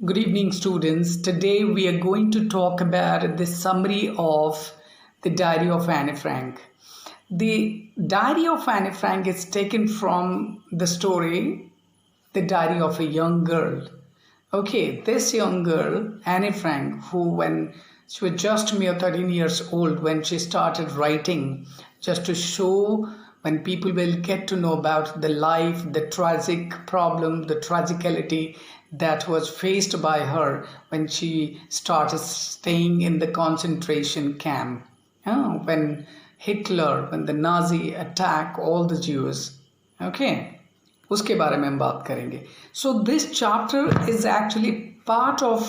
Good evening, students. Today we are going to talk about the summary of the Diary of Anne Frank. The Diary of Anne Frank is taken from the story The Diary of a Young Girl. Okay, this young girl, Anne Frank, who when she was just mere 13 years old when she started writing, just to show when people will get to know about the life, the tragic problem, the tragicality that was faced by her when she started staying in the concentration camp. When Hitler, when the Nazi attack all the Jews. Okay. उसके बारे में हम बात करेंगे. So this chapter is actually part of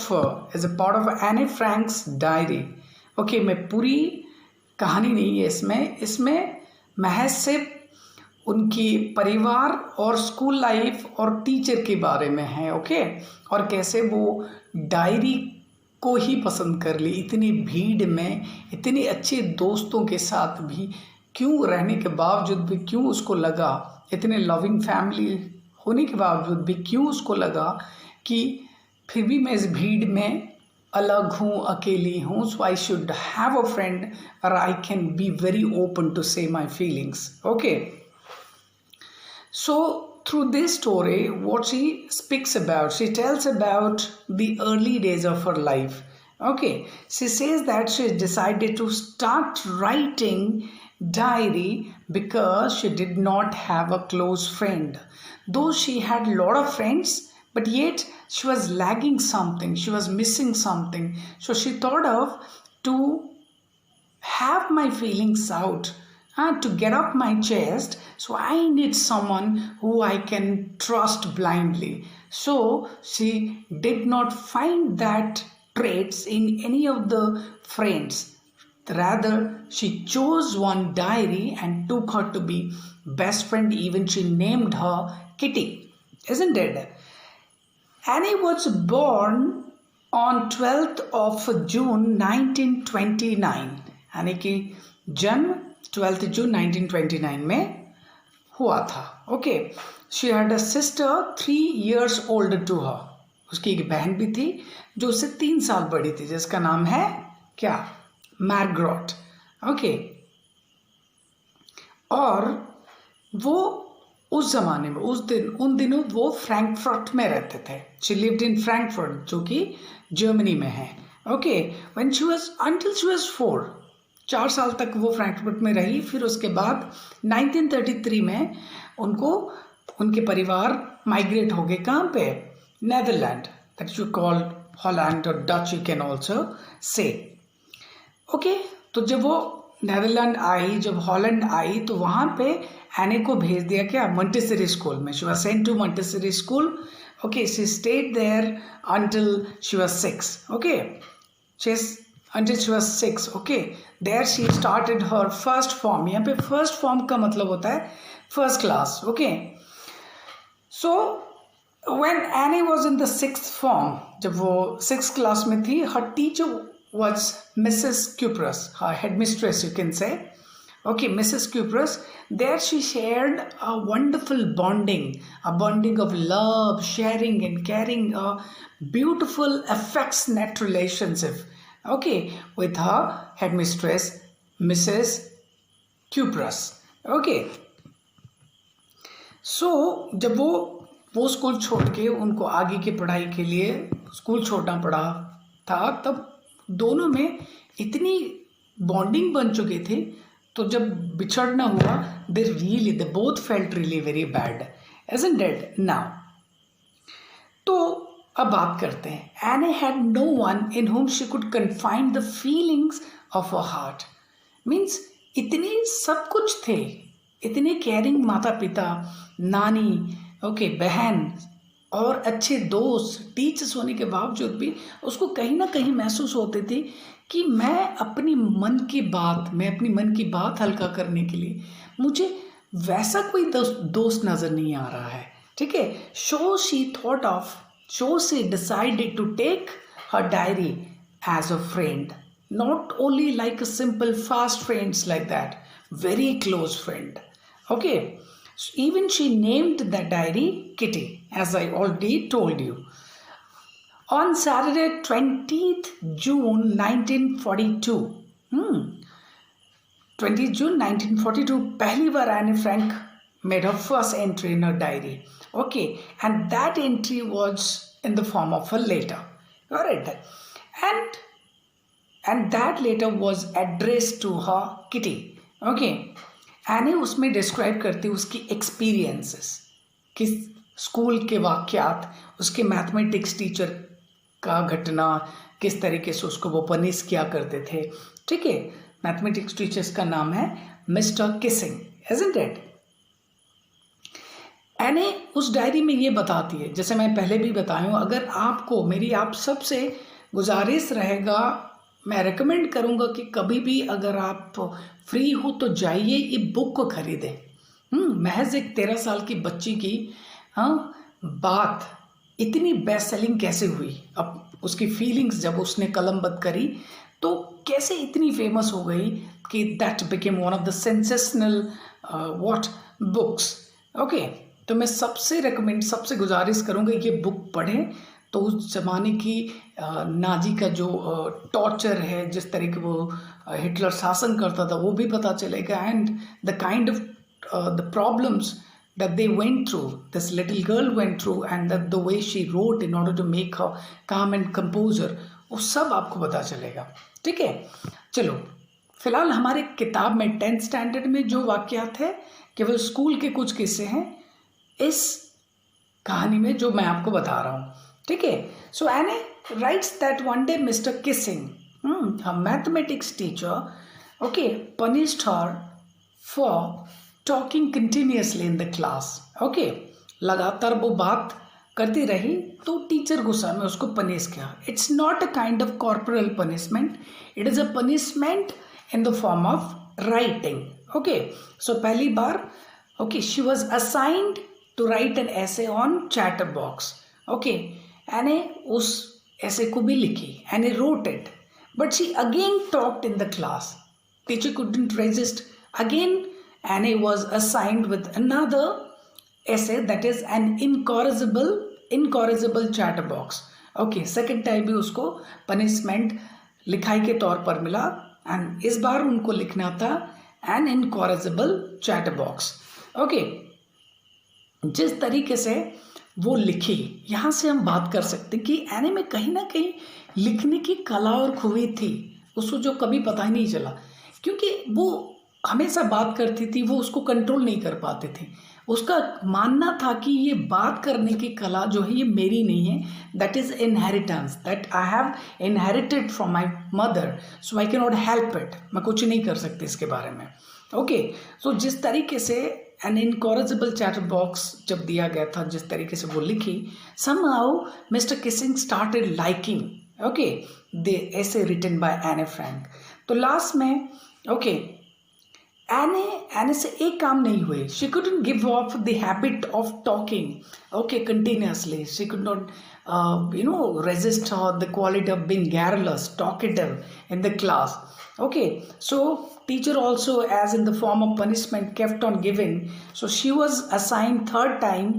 is a part of Anne Frank's diary. Okay, मैं पूरी कहानी नहीं है इसमें महज सिर्फ उनकी परिवार और स्कूल लाइफ और टीचर के बारे में है. ओके, और कैसे वो डायरी को ही पसंद कर ली इतनी भीड़ में, इतने अच्छे दोस्तों के साथ भी क्यों रहने के बावजूद भी क्यों उसको लगा, इतने लविंग फैमिली होने के बावजूद भी क्यों उसको लगा कि फिर भी मैं इस भीड़ में अलग हूँ, अकेली हूँ. So I should have a friend और I can be very open to say my feelings. Okay, so through this story, what she speaks about, she tells about the early days of her life. Okay, she says that she decided to start writing diary because she did not have a close friend. Though she had a lot of friends, but yet she was lagging something, she was missing something. So she thought of to have my feelings out, to get up my chest. So I need someone who I can trust blindly. So she did not find that traits in any of the friends. Rather, she chose one diary and took her to be best friend. Even she named her Kitty, isn't it? Annie was born on 12th of June 1929. यानी कि जन्म 12 जून 1929 में हुआ था. Okay, she had a sister 3 years older to her. उसकी एक बहन भी थी जो उससे 3 साल बड़ी थी, जिसका नाम है क्या, मार्गरेट. ओके, और वो उस जमाने में उन दिनों वो फ्रैंकफर्ट में रहते थे. शी लिव्ड इन फ्रैंकफर्ट जो कि जर्मनी में है. Okay, when she was until she was 4 साल तक वो फ्रैंकफर्ट में रही. फिर उसके बाद 1933 में उनके परिवार माइग्रेट हो गए. कहाँ पे, Netherland, that you call Holland और Dutch you can also say. Okay, तो जब वो नेदरलैंड आई, जब हॉलैंड आई, तो वहाँ पे एने को भेज दिया क्या, मॉन्टेसरी स्कूल में. She was sent to Montessori school. Okay, she stayed there until she was 6. Okay, until she was 6. Okay, there she started her first form. यहाँ पे first form का मतलब होता है first class. Okay, so when Annie was in the 6th form, जब वो 6th class में थी, her teacher was Mrs. Cuprus, her headmistress you can say. Okay, Mrs. Cuprus. There she shared a wonderful bonding, a bonding of love, sharing and caring, a beautiful affectionate relationship. Okay, with her headmistress Mrs. Cuprus. Okay, so जब वो school छोड़ के उनको आगे की पढ़ाई के लिए स्कूल छोड़ना पड़ा था, तब दोनों में इतनी बॉन्डिंग बन चुकी थी. तो जब बिछड़ना हुआ, they both felt really very bad, isn't it? Now, तो अब बात करते हैं. Anne had no one in whom she could confide the feelings of her heart. Means इतने सब कुछ थे, इतने केयरिंग माता पिता, नानी, ओके, बहन और अच्छे दोस्त, टीचर्स होने के बावजूद भी उसको कहीं ना कहीं महसूस होती थी कि मैं अपनी मन की बात हल्का करने के लिए मुझे वैसा कोई दोस्त नज़र नहीं आ रहा है. ठीक है. So she decided to take her diary as a friend, not only like a simple fast friends like that, very close friend. Okay, so even she named the diary Kitty, as I already told you. On Saturday 20th June 1942, 20th June 1942, पहली बार Annie Frank made her first entry in her diary. Okay, and that entry was in the form of a letter. Alright, and that letter was addressed to her Kitty. Okay, any उसमें describe करती उसकी experiences, किस school के वाक़यात, उसके mathematics teacher का घटना, किस तरीके से उसको वो पनिश किया करते थे. ठीक है, मैथमेटिक्स टीचर्स का नाम है मिस्टर किसिंग, इजंट इट. एने उस डायरी में ये बताती है, जैसे मैं पहले भी बताया हूँ, अगर आपको मेरी आप सबसे गुजारिश रहेगा, मैं रेकमेंड करूँगा कि कभी भी अगर आप फ्री हो तो जाइए ये बुक को खरीदें. महज एक 13 साल की बच्ची की बात इतनी बेस्ट सेलिंग कैसे हुई, अब उसकी फीलिंग्स जब उसने कलमबद्ध करी तो कैसे इतनी फेमस हो गई कि that became one of the sensational books. Okay, तो मैं सबसे गुजारिश करूँगा ये बुक पढ़ें, तो उस ज़माने की नाजी का जो टॉर्चर है, जिस तरीके वो हिटलर शासन करता था, वो भी पता चलेगा. And the kind of the problems that they went through, this little girl went through, and the way she wrote in order to make her calm and composure, वो सब आपको पता चलेगा. ठीक है, चलो फिलहाल हमारे किताब में 10th स्टैंडर्ड में जो वाक़यात है केवल स्कूल के कुछ किस्से हैं इस कहानी में जो मैं आपको बता रहा हूँ. ठीक है, so any rights that one day mister Keesing, her mathematics teacher, okay, punished her for talking continuously in the class. Okay, लगातार वो बात करती रही तो टीचर गुस्सा में उसको पनिश किया. It's not a kind of corporal punishment, it is a punishment in the form of writing. Okay, so पहली बार okay she was assigned to write an essay on chatter box. Okay, Anne उस essay को भी लिखी, Anne wrote it, but she again talked in the class. Teacher couldn't resist. Again Annie was assigned with another essay, that is an incorrigible chatterbox. Okay, second time भी उसको punishment लिखाई के तौर पर मिला, and इस बार उनको लिखना था an incorrigible chatterbox. Okay, जिस तरीके से वो लिखी, यहाँ से हम बात कर सकते कि एनी में कहीं ना कहीं लिखने की कला और खूबी थी, उसको जो कभी पता ही नहीं चला, क्योंकि वो हमेशा बात करती थी, वो उसको कंट्रोल नहीं कर पाते थे. उसका मानना था कि ये बात करने की कला जो है ये मेरी नहीं है, that is inheritance, that I have inherited from my mother, so I can not help it, मैं कुछ नहीं कर सकती इसके बारे में. ओके, सो जिस तरीके से एन इनकॉरेजिबल चैटर बॉक्स जब दिया गया था, जिस तरीके से वो लिखी, somehow mister Keesing started liking okay दे ऐसे रिटन बाय एनी फ्रैंक. तो लास्ट में ओके एने से एक काम नहीं हुए. She couldn't give up the habit of talking okay continuously. She could not resist the quality of being garrulous, talkative in the class. Okay, so teacher also, as in the form of punishment, kept on giving. So she was assigned third time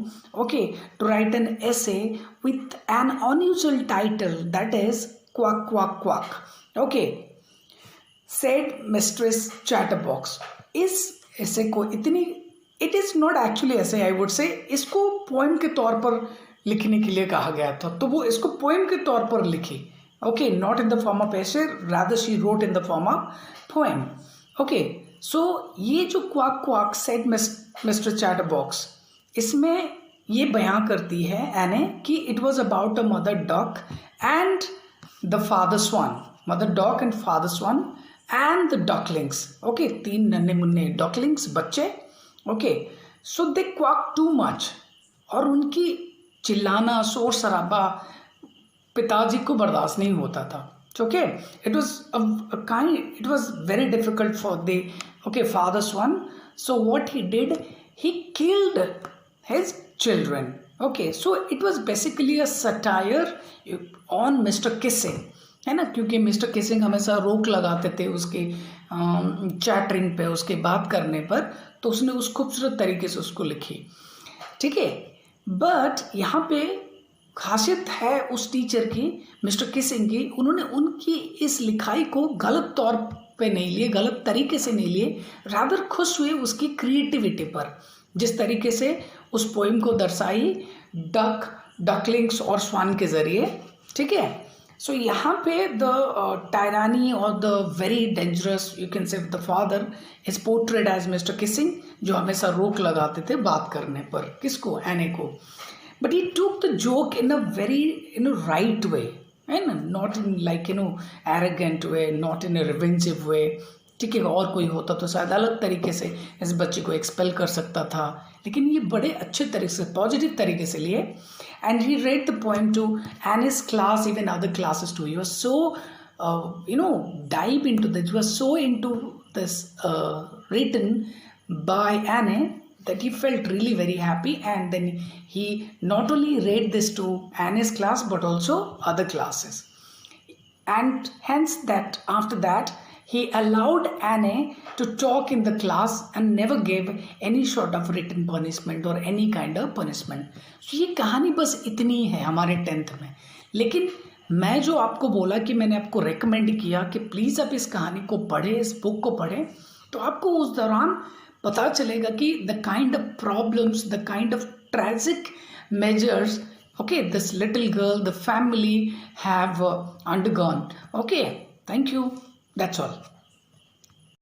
okay to write an essay with an unusual title, that is quack quack quack. Okay, said Mistress Chatterbox. इस ऐसे को इतनी, it is not actually ऐसे, I would say इसको poem के तौर पर लिखने के लिए कहा गया था, तो वो इसको पोएम के तौर पर लिखी. Okay, not in the form of essay, rather she wrote in the form of poem. Okay, so ये जो quack quack said mister chatterbox, इसमें ये बयां करती है एने कि it was about a mother dog and the father swan, mother dog and father swan and the ducklings. Okay, 3 नन्हे मुन्ने ducklings बच्चे. Okay, so they quack too much, और उनकी चिल्लाना शोर शराबा पिताजी को बर्दाश्त नहीं होता था. Okay, it was very difficult for the father swan. So what he did, he killed his children. Okay, so it was basically a satire on Mr. Kissing, है ना, क्योंकि मिस्टर किसिंग हमेशा रोक लगाते थे उसके चैटरिंग पे, उसके बात करने पर, तो उसने उस खूबसूरत तरीके से उसको लिखी. ठीक है, बट यहाँ पे खासियत है उस टीचर की, मिस्टर किसिंग की, उन्होंने उनकी इस लिखाई को गलत तौर पे नहीं लिए, गलत तरीके से नहीं लिए, रादर खुश हुए उसकी क्रिएटिविटी पर, जिस तरीके से उस पोइम को दर्शाई डकलिंग्स और स्वान के जरिए। ठीक है, सो यहाँ पे द टायरानी और the very dangerous you can say the father is portrayed as mister Kissing, जो हमेशा रोक लगाते थे बात करने पर, किसको, एने को। But he took the joke in a very right way, है ना, not in like arrogant way, not in a revengive way. ठीक है, और कोई होता तो शायद अलग तरीके से इस बच्चे को एक्सपेल कर सकता था, लेकिन ये बड़े अच्छे तरीके से, पॉजिटिव तरीके से लिए। And he read the poem to Annie's class, even other classes too. He was so dive into this, he was so into this written by Anne that he felt really very happy, and then he not only read this to Annie's class but also other classes. And hence that after that he allowed Anne to talk in the class and never gave any sort of written punishment or any kind of punishment. So ये कहानी बस इतनी है हमारे 10th में। लेकिन मैं जो आपको बोला कि मैंने आपको रेकमेंड किया कि प्लीज़ आप इस कहानी को पढ़ें, इस बुक को पढ़ें, तो आपको उस दौरान पता चलेगा कि the kind of problems, the kind of tragic measures, okay, this little girl, the family have undergone. Okay, thank you. That's all.